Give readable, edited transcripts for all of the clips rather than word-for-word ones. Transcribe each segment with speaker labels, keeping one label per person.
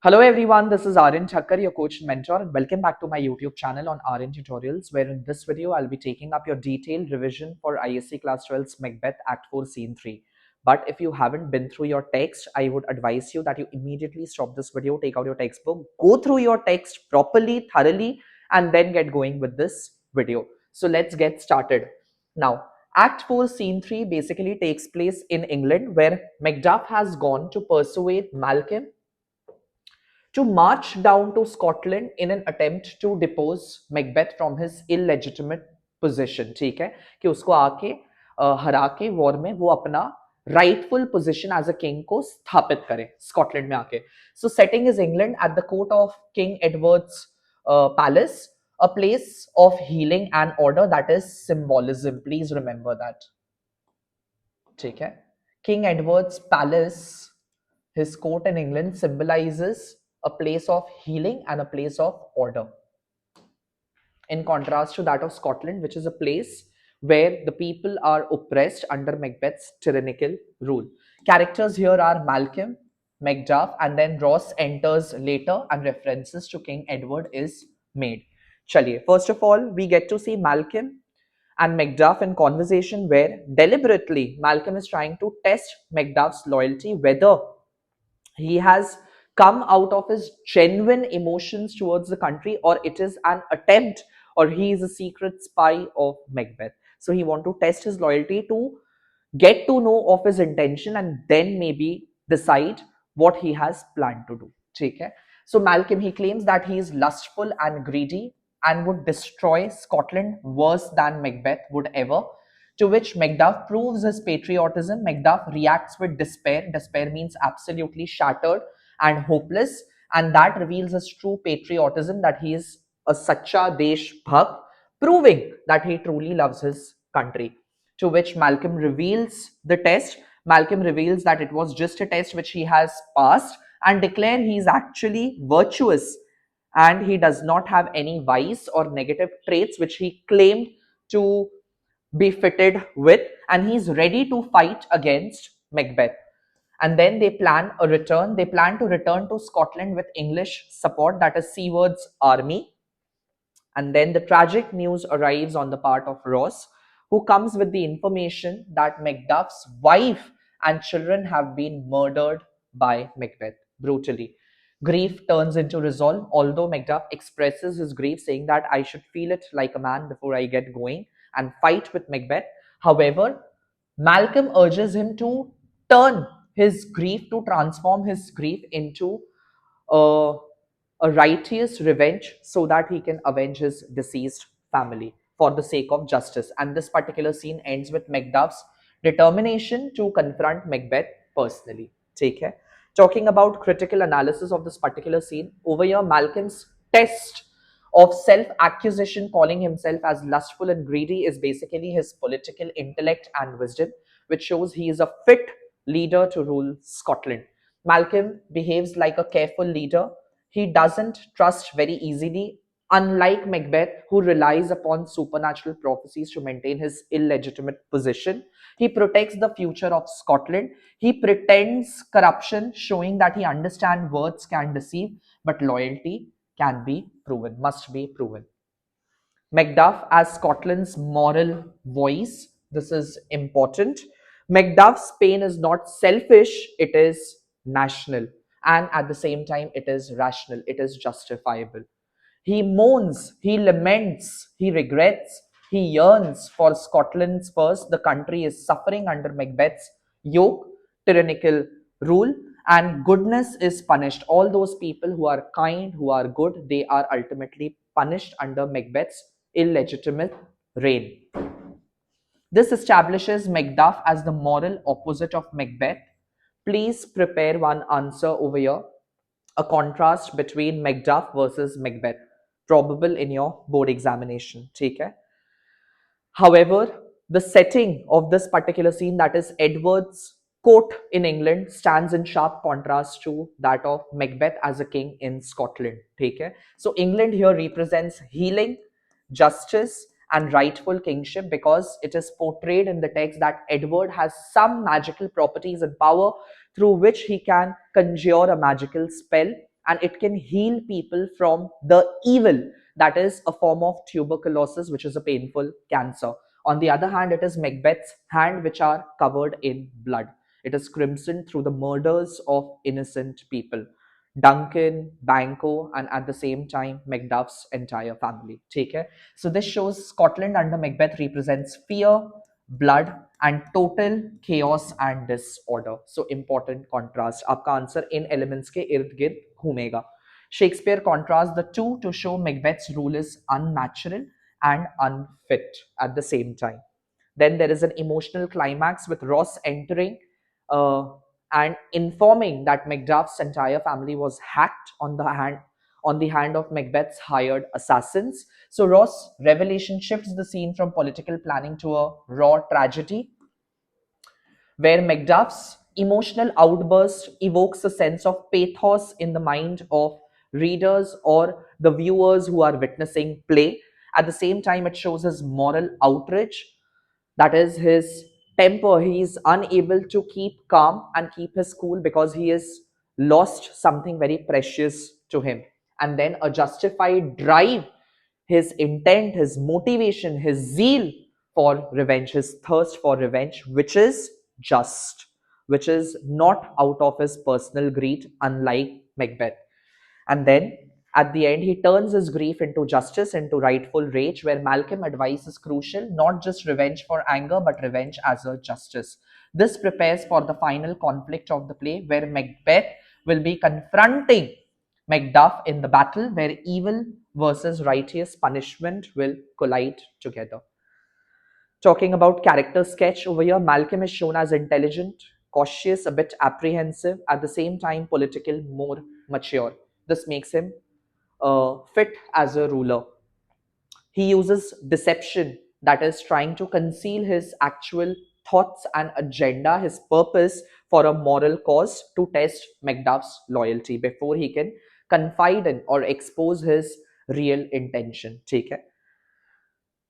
Speaker 1: Hello everyone, this is Aryan Thakkar, your coach and mentor, and welcome back to my YouTube channel on Aryan Tutorials, where in this video I'll be taking up your detailed revision for ISC Class 12's Macbeth Act 4 Scene 3. But if you haven't been through your text, I would advise you that you immediately stop this video, take out your textbook, go through your text properly, thoroughly, and then get going with this video. So let's get started. Now, Act 4 Scene 3 basically takes place in England, where Macduff has gone to persuade Malcolm to march down to Scotland in an attempt to depose Macbeth from his illegitimate position. ठीक है कि उसको आके हरा के war में वो अपना rightful position as a king को स्थापित करे स्कॉटलैंड में आके. So setting is England at the court of King Edward's palace, a place of healing and order, that is symbolism. Please remember that. ठीक है. King Edward's palace, his court in England, symbolizes a place of healing and a place of order, in contrast to that of Scotland, which is a place where the people are oppressed under Macbeth's tyrannical rule. Characters here are Malcolm, Macduff, and then Ross enters later and references to King Edward is made. Chaliye, first of all, we get to see Malcolm and Macduff in conversation where deliberately Malcolm is trying to test Macduff's loyalty, whether he has come out of his genuine emotions towards the country, or it is an attempt, or he is a secret spy of Macbeth. So he want to test his loyalty to get to know of his intention and then maybe decide what he has planned to do. Okay? So Malcolm, he claims that he is lustful and greedy and would destroy Scotland worse than Macbeth would ever, to which Macduff proves his patriotism. Macduff reacts with despair. Despair means absolutely shattered and hopeless, and that reveals his true patriotism, that he is a Sacha Desh Bhakt, proving that he truly loves his country. To which Malcolm reveals the test. Malcolm reveals that it was just a test which he has passed, and declare he is actually virtuous and he does not have any vice or negative traits which he claimed to be fitted with, and he's ready to fight against Macbeth. And then they plan a return. They plan to return to Scotland with English support, that is Seward's army. And then the tragic news arrives on the part of Ross, who comes with the information that Macduff's wife and children have been murdered by Macbeth brutally. Grief turns into resolve, although Macduff expresses his grief, saying that I should feel it like a man before I get going and fight with Macbeth. However, Malcolm urges him to turn his grief, to transform his grief into a, a righteous revenge, so that he can avenge his deceased family for the sake of justice. And this particular scene ends with Macduff's determination to confront Macbeth personally. Take care. Talking about critical analysis of this particular scene, over here, Malcolm's test of self-accusation, calling himself as lustful and greedy, is basically his political intellect and wisdom, which shows he is a fit leader to rule Scotland. Malcolm behaves like a careful leader. He doesn't trust very easily, unlike Macbeth, who relies upon supernatural prophecies to maintain his illegitimate position. He protects the future of Scotland. He pretends corruption, showing that he understands words can deceive, but loyalty can be proven, must be proven. Macduff as Scotland's moral voice. This is important. Macduff's pain is not selfish, it is national. And at the same time, it is rational, it is justifiable. He moans, he laments, he regrets, he yearns for Scotland's first. The country is suffering under Macbeth's yoke, tyrannical rule, and goodness is punished. All those people who are kind, who are good, they are ultimately punished under Macbeth's illegitimate reign. This establishes Macduff as the moral opposite of Macbeth. Please prepare one answer over here, a contrast between Macduff versus Macbeth, probable in your board examination. Take care. However, the setting of this particular scene, that is Edward's court in England, stands in sharp contrast to that of Macbeth as a king in Scotland. Take care. So England here represents healing, justice, and rightful kingship, because it is portrayed in the text that Edward has some magical properties and power through which he can conjure a magical spell and it can heal people from the evil that is a form of tuberculosis, which is a painful cancer. On the other hand, it is Macbeth's hand, which are covered in blood. It is crimson through the murders of innocent people. Duncan, Banquo, and at the same time, Macduff's entire family. Take care. So this shows Scotland under Macbeth represents fear, blood, and total chaos and disorder. So important contrast. आपका answer in elements के इर्द गिर्द घूमेगा. Shakespeare contrasts the two to show Macbeth's rule is unnatural and unfit at the same time. Then there is an emotional climax with Ross entering uh, and informing that Macduff's entire family was hacked on the hand of Macbeth's hired assassins. So Ross' revelation shifts the scene from political planning to a raw tragedy, where Macduff's emotional outburst evokes a sense of pathos in the mind of readers or the viewers who are witnessing play. At the same time, it shows his moral outrage, that is his temper. He is unable to keep calm and keep his cool because he has lost something very precious to him. And then a justified drive, his intent, his motivation, his zeal for revenge, his thirst for revenge, which is just, which is not out of his personal greed, unlike Macbeth. And then at the end, he turns his grief into justice, into rightful rage, where Malcolm advice is crucial, not just revenge for anger, but revenge as a justice. This prepares for the final conflict of the play, where Macbeth will be confronting Macduff in the battle, where evil versus righteous punishment will collide together. Talking about character sketch over here, Malcolm is shown as intelligent, cautious, a bit apprehensive, at the same time political, more mature. This makes him fit as a ruler. He uses deception, that is, trying to conceal his actual thoughts and agenda, his purpose for a moral cause to test Macduff's loyalty before he can confide in or expose his real intention. ठीक है?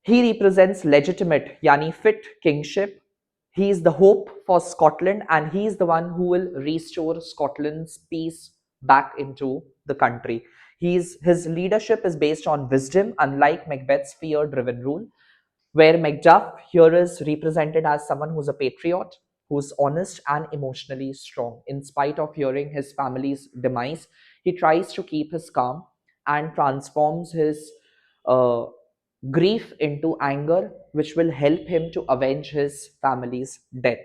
Speaker 1: He represents legitimate, yani fit kingship. He is the hope for Scotland, and he is the one who will restore Scotland's peace back into the country. His leadership is based on wisdom, unlike Macbeth's fear driven rule, where Macduff here is represented as someone who's a patriot, who's honest and emotionally strong. In spite of hearing his family's demise, he tries to keep his calm and transforms his uh, grief into anger, which will help him to avenge his family's death.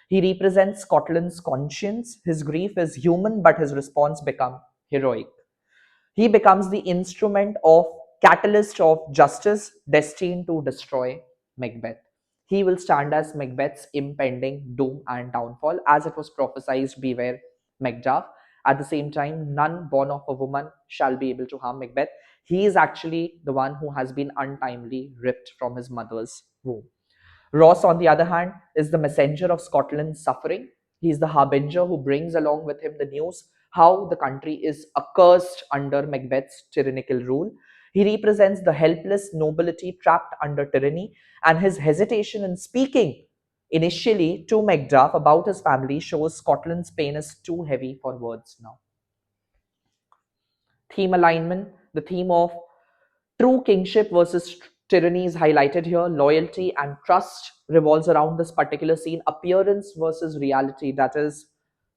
Speaker 1: He represents Scotland's conscience. His grief is human, but his response becomes heroic. He becomes the instrument of catalyst of justice destined to destroy Macbeth. He will stand as Macbeth's impending doom and downfall, as it was prophesied, beware Macduff. At the same time, none born of a woman shall be able to harm Macbeth. He is actually the one who has been untimely ripped from his mother's womb. Ross, on the other hand, is the messenger of Scotland's suffering. He is the harbinger who brings along with him the news how the country is accursed under Macbeth's tyrannical rule. He represents the helpless nobility trapped under tyranny, and his hesitation in speaking initially to Macduff about his family shows Scotland's pain is too heavy for words now. Theme alignment, the theme of true kingship versus tyranny is highlighted here. Loyalty and trust revolves around this particular scene. Appearance versus reality, that is,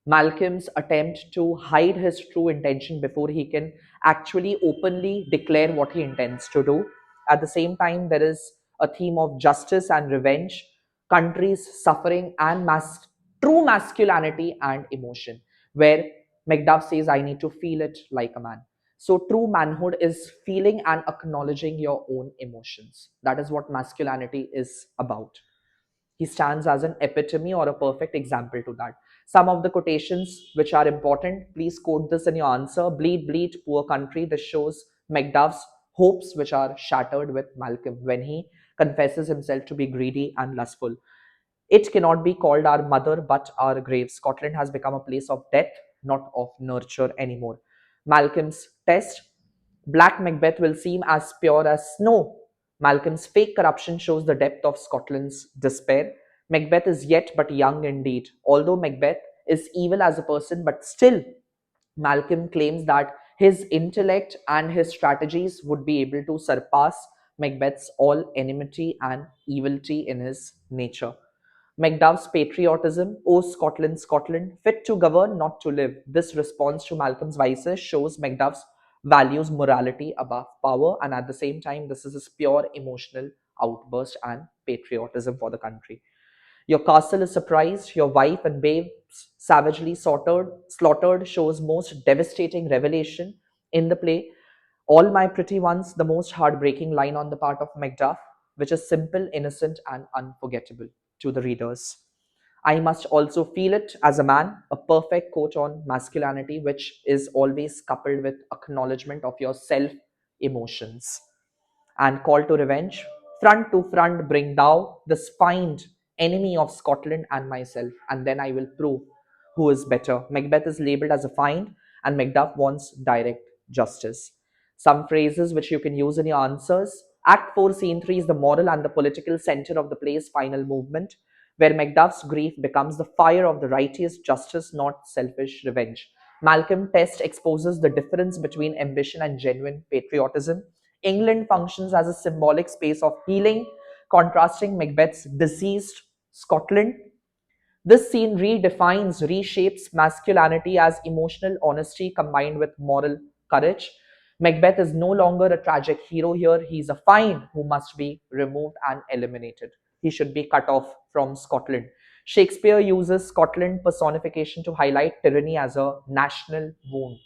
Speaker 1: Malcolm's attempt to hide his true intention before he can actually openly declare what he intends to do. At the same time, there is a theme of justice and revenge, countries suffering, and true masculinity and emotion, where Macduff says, I need to feel it like a man. So, true manhood is feeling and acknowledging your own emotions. That is what masculinity is about. He stands as an epitome or a perfect example to that. Some of the quotations which are important, please quote this in your answer. Bleed, bleed, poor country. This shows Macduff's hopes which are shattered with Malcolm when he confesses himself to be greedy and lustful. It cannot be called our mother but our grave. Scotland has become a place of death, not of nurture anymore. Malcolm's test. Black Macbeth will seem as pure as snow. Malcolm's fake corruption shows the depth of Scotland's despair. Macbeth is yet but young indeed. Although Macbeth is evil as a person, but still Malcolm claims that his intellect and his strategies would be able to surpass Macbeth's all enmity and evility in his nature. Macduff's patriotism, "O Scotland, Scotland, fit to govern, not to live." This response to Malcolm's vices shows Macduff's values morality above power, and at the same time, this is his pure emotional outburst and patriotism for the country. Your castle is surprised, your wife and babes savagely slaughtered shows most devastating revelation in the play. "All my pretty ones," the most heartbreaking line on the part of Macduff, which is simple, innocent, and unforgettable to the readers. "I must also feel it as a man," a perfect quote on masculinity, which is always coupled with acknowledgement of your self emotions. And "Call to revenge, front to front bring thou this fiend enemy of Scotland and myself, and then I will prove who is better." Macbeth is labeled as a fiend, and Macduff wants direct justice. Some phrases which you can use in your answers. Act 4, Scene 3 is the moral and the political center of the play's final movement, where Macduff's grief becomes the fire of the righteous justice, not selfish revenge. Malcolm Test exposes the difference between ambition and genuine patriotism. England functions as a symbolic space of healing, contrasting Macbeth's diseased Scotland. This scene redefines, reshapes masculinity as emotional honesty combined with moral courage. Macbeth is no longer a tragic hero here, he is a fiend who must be removed and eliminated. He should be cut off from Scotland. Shakespeare uses Scotland personification to highlight tyranny as a national wound,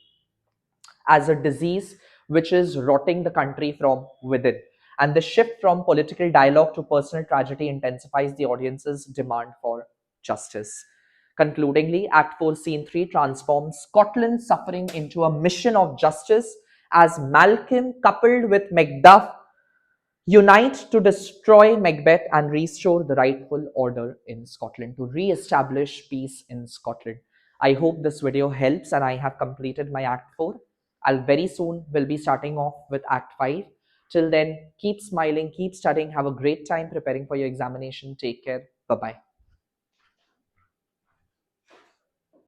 Speaker 1: as a disease which is rotting the country from within. And the shift from political dialogue to personal tragedy intensifies the audience's demand for justice. Concludingly, Act 4, Scene 3 transforms Scotland's suffering into a mission of justice as Malcolm, coupled with Macduff, unite to destroy Macbeth and restore the rightful order in Scotland, to re-establish peace in Scotland. I hope this video helps and I have completed my Act 4. I'll very soon will be starting off with Act 5. Till then, keep smiling, keep studying, have a great time preparing for your examination. Take care. Bye-bye.